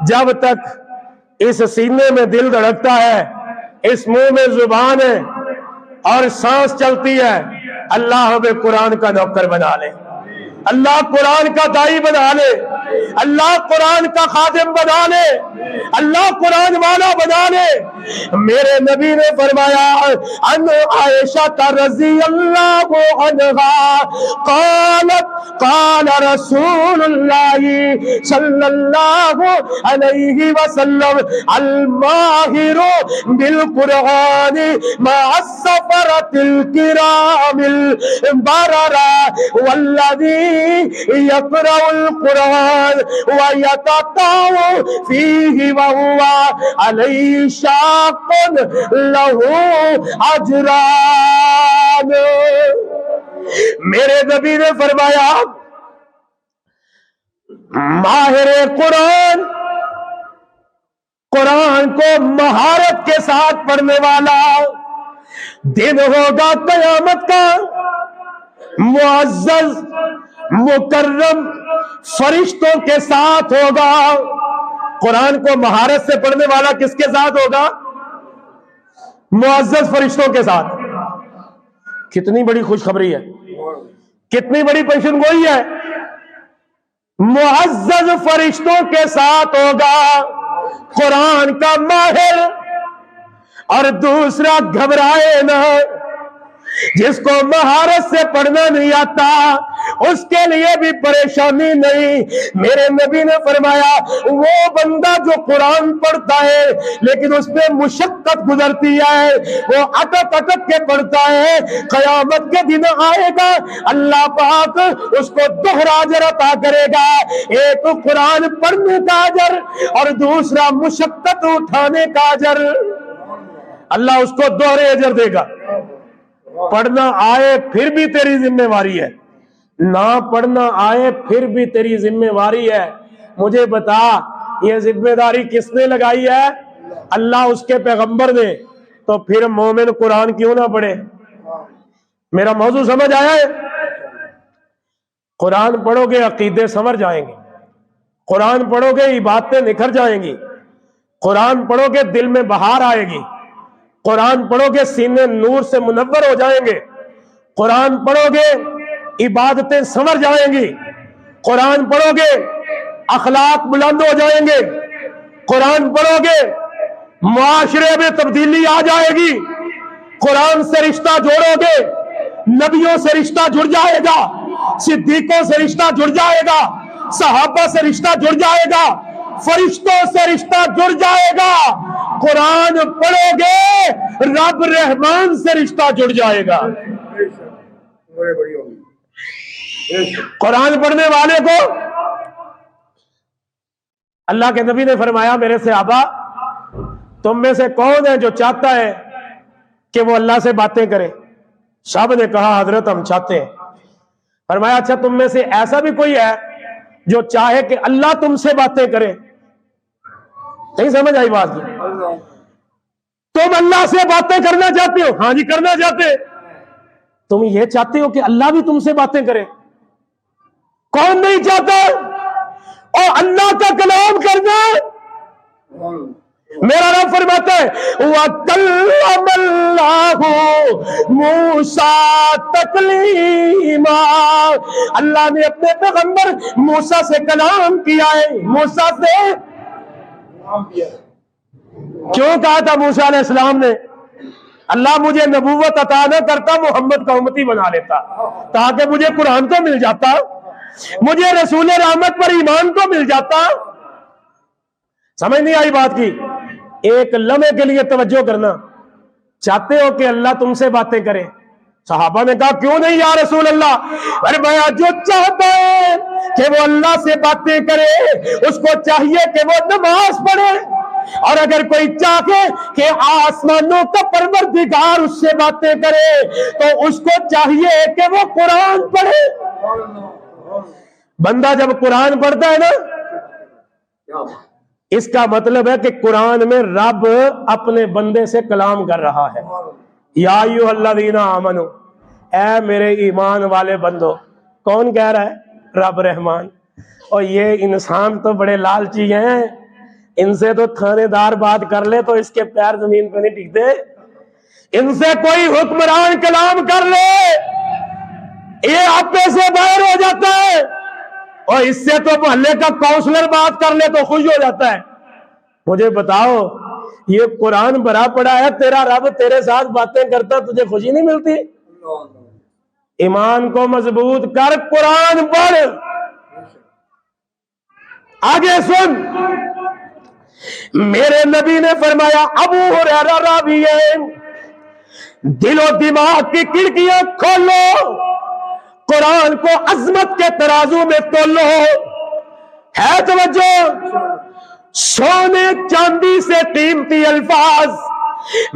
جب تک اس سینے میں دل دھڑکتا ہے، اس منہ میں زبان ہے اور سانس چلتی ہے، اللہ ہمیں قرآن کا نوکر بنا لے، اللہ قرآن کا دائی بنا لے، اللہ قرآن کا خادم بنا لے، اللہ قرآن والا بنا لے۔ میرے نبی نے فرمایا ان عائشہ رضی اللہ عنہا قالت قال رسول اللہ صلی اللہ علیہ وسلم الماہر بالقرآن مع السفرة الكرام البررة والذی یقرأ القرآن ویتقوا فیہ وہو علیہ شاق لہ اجران۔ میرے نبی نے فرمایا ماہر قرآن، قرآن کو مہارت کے ساتھ پڑھنے والا دن ہوگا قیامت کا، معزز مکرم فرشتوں کے ساتھ ہوگا۔ قرآن کو مہارت سے پڑھنے والا کس کے ساتھ ہوگا؟ معزز فرشتوں کے ساتھ۔ کتنی بڑی خوشخبری ہے، کتنی بڑی پیشن گوئی ہے۔ معزز فرشتوں کے ساتھ ہوگا قرآن کا ماہر، اور دوسرا گھبرائے نہ، جس کو مہارت سے پڑھنا نہیں آتا اس کے لیے بھی پریشانی نہیں۔ میرے نبی نے فرمایا وہ بندہ جو قرآن پڑھتا ہے لیکن اس پہ مشقت گزرتی ہے، وہ اٹک اٹک کے پڑھتا ہے، قیامت کے دن آئے گا اللہ پاک اس کو دوہرا اجر عطا کرے گا، ایک قرآن پڑھنے کا اجر اور دوسرا مشقت اٹھانے کا اجر۔ اللہ اس کو دوہرے اجر دے گا۔ پڑھنا آئے پھر بھی تیری ذمہ واری ہے، نہ پڑھنا آئے پھر بھی تیری ذمہ واری ہے۔ مجھے بتا یہ ذمہ داری کس نے لگائی ہے؟ اللہ اس کے پیغمبر نے۔ تو پھر مومن قرآن کیوں نہ پڑھے؟ میرا موضوع سمجھ آیا ہے؟ قرآن پڑھو گے عقیدے سنور جائیں گے، قرآن پڑھو گے عبادتیں نکھر جائیں گی، قرآن پڑھو گے دل میں بہار آئے گی، قرآن پڑھو گے سینے نور سے منور ہو جائیں گے، قرآن پڑھو گے عبادتیں سنور جائیں گی، قرآن پڑھو گے اخلاق بلند ہو جائیں گے، قرآن پڑھو گے معاشرے میں تبدیلی آ جائے گی، قرآن سے رشتہ جوڑو گے نبیوں سے رشتہ جڑ جائے گا، صدیقوں سے رشتہ جڑ جائے گا، صحابہ سے رشتہ جڑ جائے گا، فرشتوں سے رشتہ جڑ جائے گا۔ قرآن پڑھو گے رب رحمان سے رشتہ جڑ جائے گا۔ قرآن پڑھنے والے کو اللہ کے نبی نے فرمایا میرے صحابہ تم میں سے کون ہے جو چاہتا ہے کہ وہ اللہ سے باتیں کرے؟ سب نے کہا حضرت ہم چاہتے ہیں۔ فرمایا اچھا تم میں سے ایسا بھی کوئی ہے جو چاہے کہ اللہ تم سے باتیں کرے؟ نہیں سمجھ آئی بات؟ تم اللہ سے باتیں کرنا چاہتے ہو؟ ہاں جی کرنا چاہتے۔ تم یہ چاہتے ہو کہ اللہ بھی تم سے باتیں کرے؟ کون نہیں چاہتا؟ اور اللہ کا کلام کرنا۔ میرا رب فرماتا ہے وَكَلَّمَ اللَّهُ مُوسَىٰ تَكْلِيمًا، اللہ نے اپنے پیغمبر موسیٰ سے کلام کیا ہے۔ موسیٰ سے کیوں کہا تھا موسیٰ علیہ السلام نے اللہ مجھے نبوت عطا نہ کرتا محمد کا امتی بنا لیتا تاکہ مجھے قرآن تو مل جاتا، مجھے رسول رحمت پر ایمان تو مل جاتا۔ سمجھ نہیں آئی بات کی؟ ایک لمحے کے لیے توجہ کرنا، چاہتے ہو کہ اللہ تم سے باتیں کرے؟ صحابہ نے کہا کیوں نہیں یا رسول اللہ؟ فرمایا جو چاہتا ہے کہ وہ اللہ سے باتیں کرے اس کو چاہیے کہ وہ نماز پڑھے، اور اگر کوئی چاہے کہ آسمانوں کا پروردگار اس سے باتیں کرے تو اس کو چاہیے کہ وہ قرآن پڑھے۔ بندہ جب قرآن پڑھتا ہے نا اس کا مطلب ہے کہ قرآن میں رب اپنے بندے سے کلام کر رہا ہے۔ یا ایھا الذین آمنو، اے میرے ایمان والے بندو۔ کون کہہ رہا ہے؟ رب رحمان۔ اور یہ انسان تو بڑے لالچی ہیں، ان سے تو تھانے دار بات کر لے تو اس کے پیر زمین پہ نہیں ٹکتے، ان سے کوئی حکمران کلام کر لے یہ آپے سے باہر ہو جاتا ہے، اور اس سے تو محلے کا کاؤنسلر بات کر لے تو خوش ہو جاتا ہے۔ مجھے بتاؤ یہ قرآن بھرا پڑا ہے، تیرا رب تیرے ساتھ باتیں کرتا تجھے خوشی نہیں ملتی؟ ایمان کو مضبوط کر، قرآن پڑھ۔ آگے سن، میرے نبی نے فرمایا ابو ہریرہ راوی ہے، دل و دماغ کی کھڑکیاں کھولو، قرآن کو عظمت کے ترازو میں تولو، ہے توجہ؟ سونے چاندی سے قیمتی الفاظ،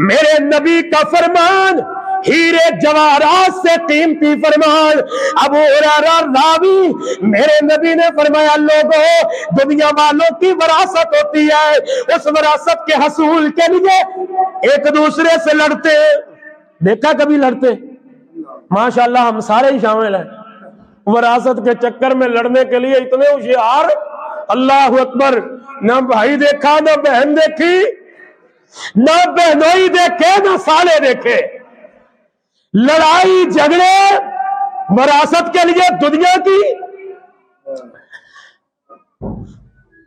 میرے نبی کا فرمان ہیرے جواہرات سے قیمتی فرمان۔ ابو ہریرہ راوی، میرے نبی نے فرمایا لوگوں دنیا والوں کی وراثت ہوتی ہے، اس وراثت کے حصول کے لیے ایک دوسرے سے لڑتے ہیں۔ دیکھا کبھی لڑتے؟ ماشاءاللہ ہم سارے ہی شامل ہیں، وراثت کے چکر میں لڑنے کے لیے اتنے ہوشیار، اللہ اکبر۔ نہ بھائی دیکھا، نہ بہن دیکھی، نہ بہنوئی دیکھے، نہ سالے دیکھے، لڑائی جھگڑے وراثت کے لیے دنیا کی۔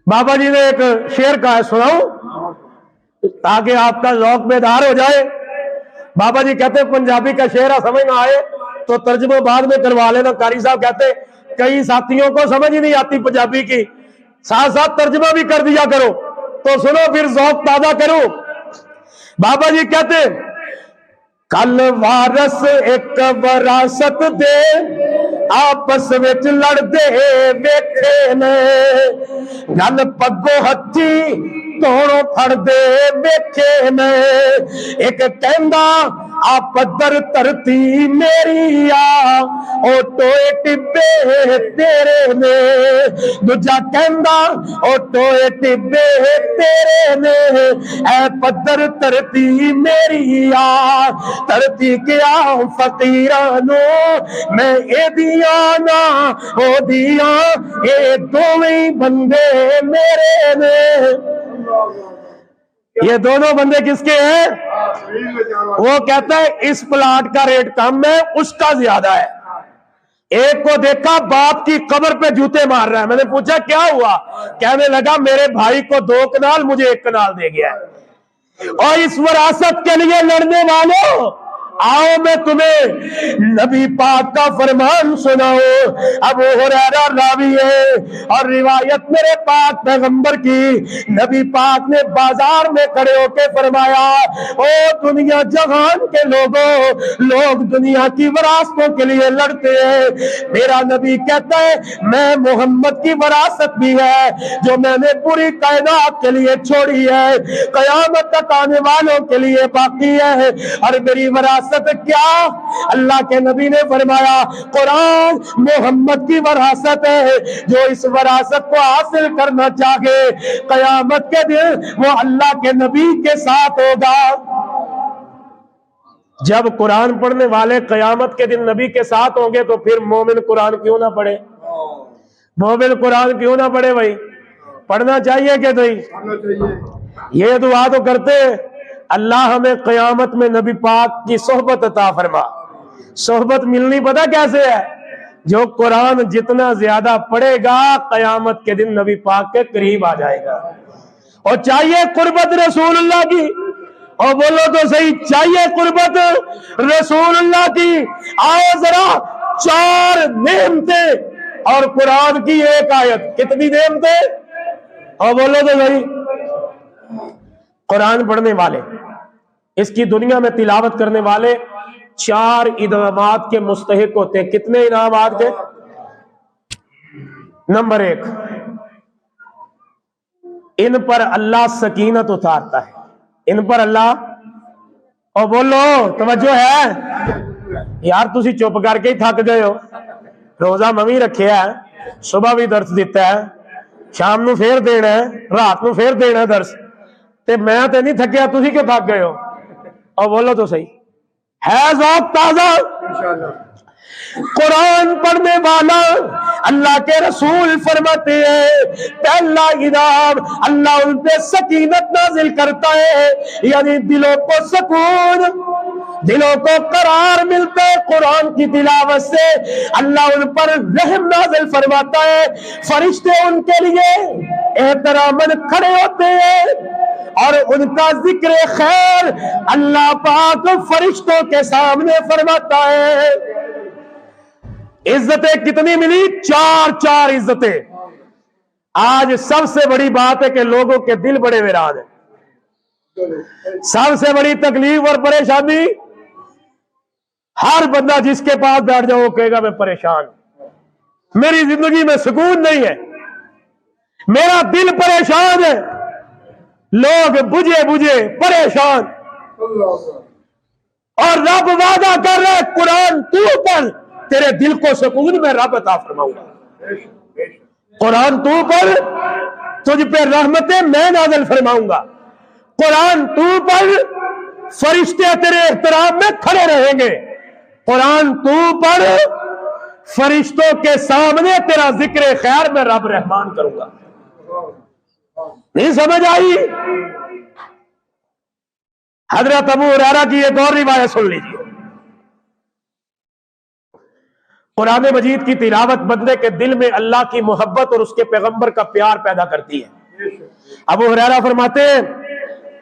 بابا جی نے ایک شعر کہا ہے، سناؤں تاکہ آپ کا ذوق بیدار ہو جائے۔ بابا جی کہتے ہیں پنجابی کا شعر ہے، سمجھ نہ آئے تو ترجمہ بعد میں کروا لینا۔ قاری صاحب کہتے کئی ساتھیوں کو سمجھ ہی نہیں آتی پنجابی کی، ساتھ ساتھ ترجمہ بھی کر دیا کرو تو سنو پھر ذوق تازہ کرو۔ بابا جی کہتے کل وارث ایک وراثت دے آپس وچ لڑدے ویکھے نے، گل پگو ہتھی توڑوں پھڑ دے ویکھے نے، ایک کہندا آ پدر دھرتی میری آ او ٹوئے ٹبے تیرے نے، دوجا کہندا او ٹوئے ٹبے تیرے نے، اے پدر دھرتی میری آ، دھرتی کیا فقیرانو میں اے دیاں نا او دیاں، اے دوویں بندے میرے نے۔ یہ دونوں بندے کس کے ہیں؟ وہ کہتا ہے اس پلاٹ کا ریٹ کم ہے، اس کا زیادہ ہے۔ ایک کو دیکھا باپ کی قبر پہ جوتے مار رہا ہے، میں نے پوچھا کیا ہوا؟ کہنے لگا میرے بھائی کو 2 کنال مجھے 1 کنال دے گیا ہے۔ اور اس وراثت کے لیے لڑنے والوں آؤ میں تمہیں نبی پاک کا فرمان سناؤ۔ ابو ہریرہ راوی ہے اور روایت میرے پاک پیغمبر کی، نبی پاک نے بازار میں کھڑے ہو کے فرمایا او دنیا جہان کے لوگوں، لوگ دنیا کی وراثتوں کے لیے لڑتے ہیں، میرا نبی کہتا ہے میں محمد کی وراثت بھی ہے جو میں نے پوری کائنات کے لیے چھوڑی ہے، قیامت تک آنے والوں کے لیے باقی ہے۔ اور میری وراثت کیا؟ اللہ کے نبی نے فرمایا قرآن محمد کی وراثت ہے، جو اس وراثت کو حاصل کرنا چاہے قیامت کے دن وہ اللہ کے نبی کے ساتھ ہوگا۔ جب قرآن پڑھنے والے قیامت کے دن نبی کے ساتھ ہوں گے تو پھر مومن قرآن کیوں نہ پڑھے؟ مومن قرآن کیوں نہ پڑھے بھائی؟ پڑھنا چاہیے کہ نہیں؟ یہ دعا تو کرتے اللہ ہمیں قیامت میں نبی پاک کی صحبت عطا فرما۔ صحبت ملنی پتہ کیسے ہے؟ جو قرآن جتنا زیادہ پڑھے گا قیامت کے دن نبی پاک کے قریب آ جائے گا۔ اور چاہیے قربت رسول اللہ کی، اور بولو تو صحیح، چاہیے قربت رسول اللہ کی۔ آؤ ذرا 4 نعمتیں اور قرآن کی 1 آیت، کتنی نعمتیں؟ اور بولو تو صحیح۔ قرآن پڑھنے والے، اس کی دنیا میں تلاوت کرنے والے 4 انعامات کے مستحق ہوتے ہیں۔ کتنے انعامات کے؟ نمبر 1، ان پر اللہ سکینت اتارتا ہے، ان پر اللہ، اور بولو توجہ ہے یار، تسی چپ کر کے ہی تھک گئے ہو، روزہ ممی رکھے ہے، صبح بھی درس دیتا ہے، شام نو پھر دینا ہے، رات نو پھر دینا ہے درس، تے میں تے نہیں تھکیا، تسی کیوں تھک گئے ہو؟ اور بولو تو صحیح، ہے ذوق تازہ؟ قرآن پڑھنے والا، اللہ کے رسول فرماتے ہیں پہلا انعام اللہ ان پہ سکینت نازل کرتا ہے، یعنی دلوں کو سکون، دلوں کو قرار ملتا ہے قرآن کی تلاوت سے، اللہ ان پر رحم نازل فرماتا ہے، فرشتے ان کے لیے احتراماً کھڑے ہوتے ہیں، اور ان کا ذکر خیر اللہ پاک فرشتوں کے سامنے فرماتا ہے۔ عزتیں کتنی ملی؟ 4 عزتیں۔ آج سب سے بڑی بات ہے کہ لوگوں کے دل بڑے ویران ہیں، سب سے بڑی تکلیف اور پریشانی ہر بندہ جس کے پاس بیٹھ جاؤ وہ کہے گا میں پریشان ہوں، میری زندگی میں سکون نہیں ہے، میرا دل پریشان ہے، لوگ بجھے بجھے پریشان، اور رب وعدہ کر رہے قرآن تو پر تیرے دل کو سکون میں رب عطا فرماؤں گا، قرآن تو پر تجھ پہ رحمتیں میں نازل فرماؤں گا، قرآن تو پر فرشتے تیرے احترام میں کھڑے رہیں گے، قرآن تو پر فرشتوں کے سامنے تیرا ذکر خیر میں رب رحمان کروں گا۔ نہیں سمجھ آئی؟ حضرت ابو ہریرہ کی ایک اور روایت سن لیجیے۔ قرآن مجید کی تلاوت بندے کے دل میں اللہ کی محبت اور اس کے پیغمبر کا پیار پیدا کرتی ہے۔ ابو ہریرہ فرماتے ہیں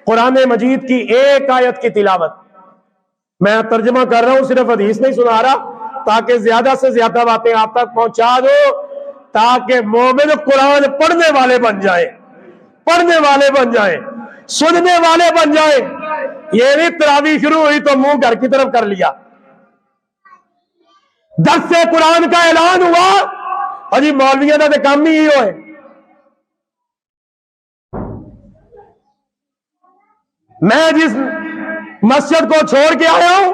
قرآن مجید کی ایک آیت کی تلاوت، میں ترجمہ کر رہا ہوں، صرف حدیث نہیں سنا رہا، تاکہ زیادہ سے زیادہ باتیں آپ تک پہنچا دو، تاکہ مومن قرآن پڑھنے والے بن جائیں، پڑھنے والے بن جائیں، سننے والے بن جائیں۔ یہ نہیں تراویح شروع ہوئی تو منہ گھر کی طرف کر لیا، درس قرآن کا اعلان ہوا اور جی مولویوں کا تو کام ہی ہوئے۔ میں جس مسجد کو چھوڑ کے آیا ہوں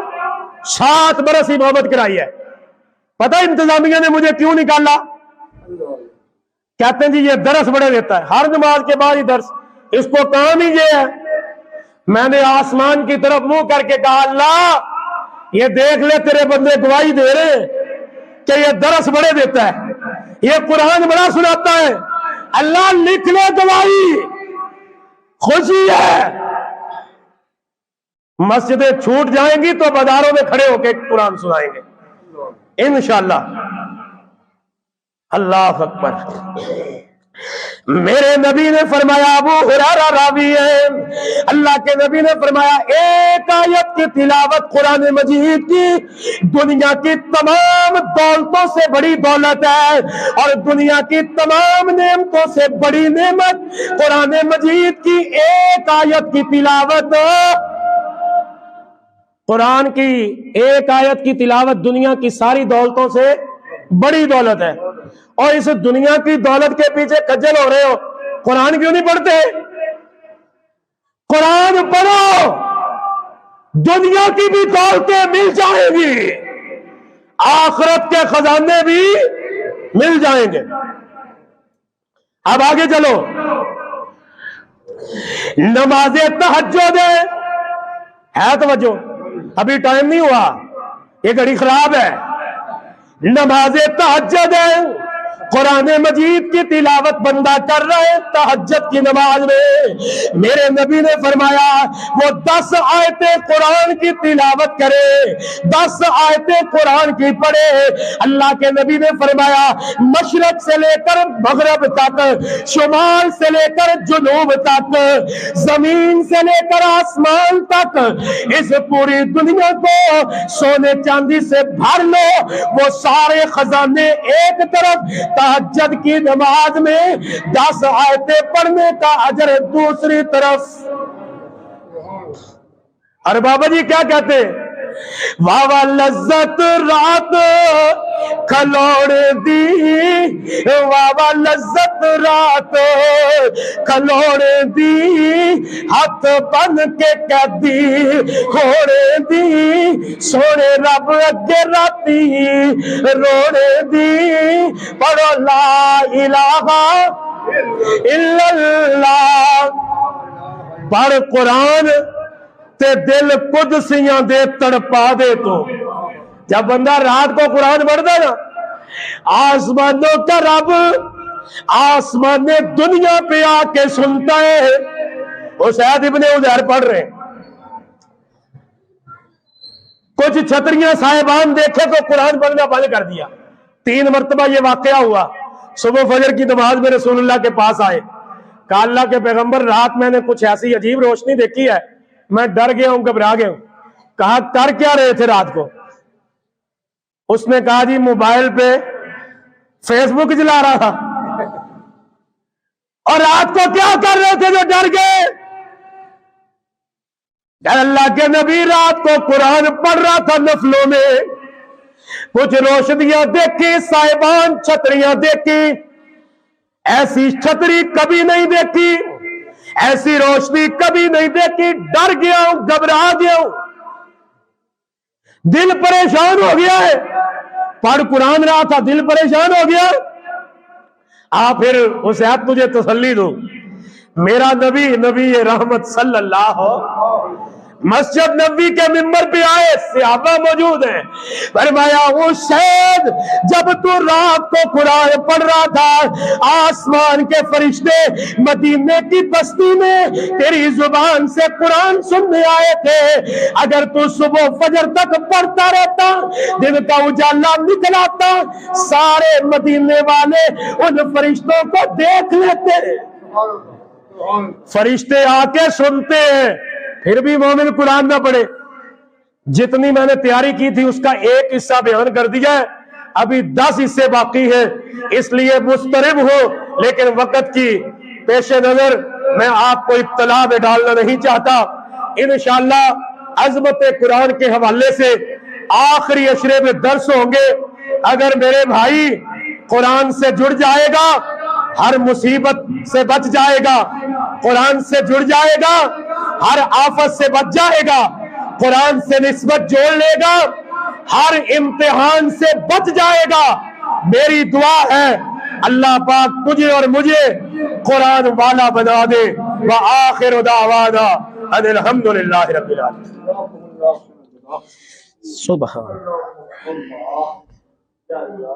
7 برس ہی محبت کرائی ہے، پتہ انتظامیہ نے مجھے کیوں نکالا؟ کہتے ہیں جی یہ درس بڑے دیتا ہے، ہر نماز کے بعد ہی درس، اس کو کام ہی یہ ہے۔ میں نے آسمان کی طرف منہ کر کے کہا اللہ یہ دیکھ لے تیرے بندے گواہی دے رہے کہ یہ درس بڑے دیتا ہے، یہ قرآن بڑا سناتا ہے، اللہ لکھ لے گواہی، خوشی ہے۔ مسجدیں چھوٹ جائیں گی تو بازاروں میں کھڑے ہو کے قرآن سنائیں گے انشاءاللہ۔ اللہ اکبر۔ میرے نبی نے فرمایا، ابو ہریرہ راوی ہے، اللہ کے نبی نے فرمایا ایک آیت کی تلاوت قرآن مجید کی دنیا کی تمام دولتوں سے بڑی دولت ہے، اور دنیا کی تمام نعمتوں سے بڑی نعمت قرآن مجید کی ایک آیت کی تلاوت۔ قرآن کی ایک آیت کی تلاوت دنیا کی ساری دولتوں سے بڑی دولت ہے، اور اس دنیا کی دولت کے پیچھے کھجل ہو رہے ہو، قرآن کیوں نہیں پڑھتے؟ قرآن پڑھو، دنیا کی بھی دولتیں مل جائیں گی، آخرت کے خزانے بھی مل جائیں گے۔ اب آگے چلو، نماز تہجد ہے توجہ، ابھی ٹائم نہیں ہوا، یہ گھڑی خراب ہے۔ نماز تہجد ہے، قرآن مجید کی تلاوت بندہ کر رہا ہے تہجد کی نماز میں، میرے نبی نے فرمایا وہ 10 آیتیں قرآن کی تلاوت کرے، 10 آیتیں قرآن کی پڑھے، اللہ کے نبی نے فرمایا مشرق سے لے کر مغرب تک، شمال سے لے کر جنوب تک، زمین سے لے کر آسمان تک، اس پوری دنیا کو سونے چاندی سے بھر لو، وہ سارے خزانے ایک طرف، تہجد کی نماز میں 10 آیتیں پڑھنے کا اجر دوسری طرف۔ اور بابا جی کیا کہتے ہیں؟ واہ لذت رات کھلوڑ دی، واہ لذت رات کھلوڑ دی، ہاتھ بن کے قیدی ہوڑ دی، سونے رب اگے راتی روڑ دی، پڑھو لا الہ الا اللہ، پڑھ قرآن تے دل قدسیاں دے تڑپا دے۔ تو جب بندہ رات کو قرآن پڑھتا نا، آسمانوں کا رب آسمان دنیا پہ آ کے سنتا ہے۔ وہ سید ابن عزیر پڑھ رہے ہیں، کچھ چھتریاں صاحبان دیکھے تو قرآن پڑھنا بند کر دیا۔ 3 مرتبہ یہ واقعہ ہوا۔ صبح فجر کی نماز میں رسول اللہ کے پاس آئے، کہا اللہ کے پیغمبر رات میں نے کچھ ایسی عجیب روشنی دیکھی ہے، میں ڈر گیا ہوں، گھبرا گیا ہوں۔ کہا کر کیا رہے تھے رات کو؟ اس نے کہا جی موبائل پہ فیس بک چلا رہا تھا۔ اور رات کو کیا کر رہے تھے جو ڈر گئے؟ کہ اللہ کے نبی رات کو قرآن پڑھ رہا تھا نفلوں میں، کچھ روشنیاں دیکھی، صاحبان چھتریاں دیکھی، ایسی چھتری کبھی نہیں دیکھی، ایسی روشنی کبھی نہیں دیکھی، ڈر گیا ہوں، گھبرا گیا ہوں، دل پریشان ہو گیا ہے، پڑھ قرآن رہا تھا، دل پریشان ہو گیا۔ پھر اسے آپ مجھے تسلی دو، میرا نبی، نبی رحمت صلی اللہ مسجد نبوی کے ممبر پہ آئے، صحابہ موجود ہیں، فرمایا وہ شہد جب تو رات کو قرآن پڑھ رہا تھا، آسمان کے فرشتے مدینے کی بستی میں تیری زبان سے قرآن سننے آئے تھے، اگر تو صبح فجر تک پڑھتا رہتا، دن کا اجالا نکل آتا، سارے مدینے والے ان فرشتوں کو دیکھ لیتے۔ فرشتے آ کے سنتے ہیں، پھر بھی مومن قرآن نہ پڑھے۔ جتنی میں نے تیاری کی تھی اس کا ایک حصہ بیان کر دیا ہے، ابھی 10 حصے باقی ہیں، اس لیے مضطرب ہو، لیکن وقت کی پیش نظر میں آپ کو ابتلا میں ڈالنا نہیں چاہتا۔ انشاءاللہ عظمت قرآن کے حوالے سے آخری عشرے میں درس ہوں گے۔ اگر میرے بھائی قرآن سے جڑ جائے گا، ہر مصیبت سے بچ جائے گا، قرآن سے جڑ جائے گا، ہر آفت سے بچ جائے گا، قرآن سے نسبت جوڑ لے گا، ہر امتحان سے بچ جائے گا۔ میری دعا ہے اللہ پاک تجھے اور مجھے قرآن والا بنا دے۔ وآخر دعوانا ان الحمدللہ رب العالمین۔ سبحان اللہ۔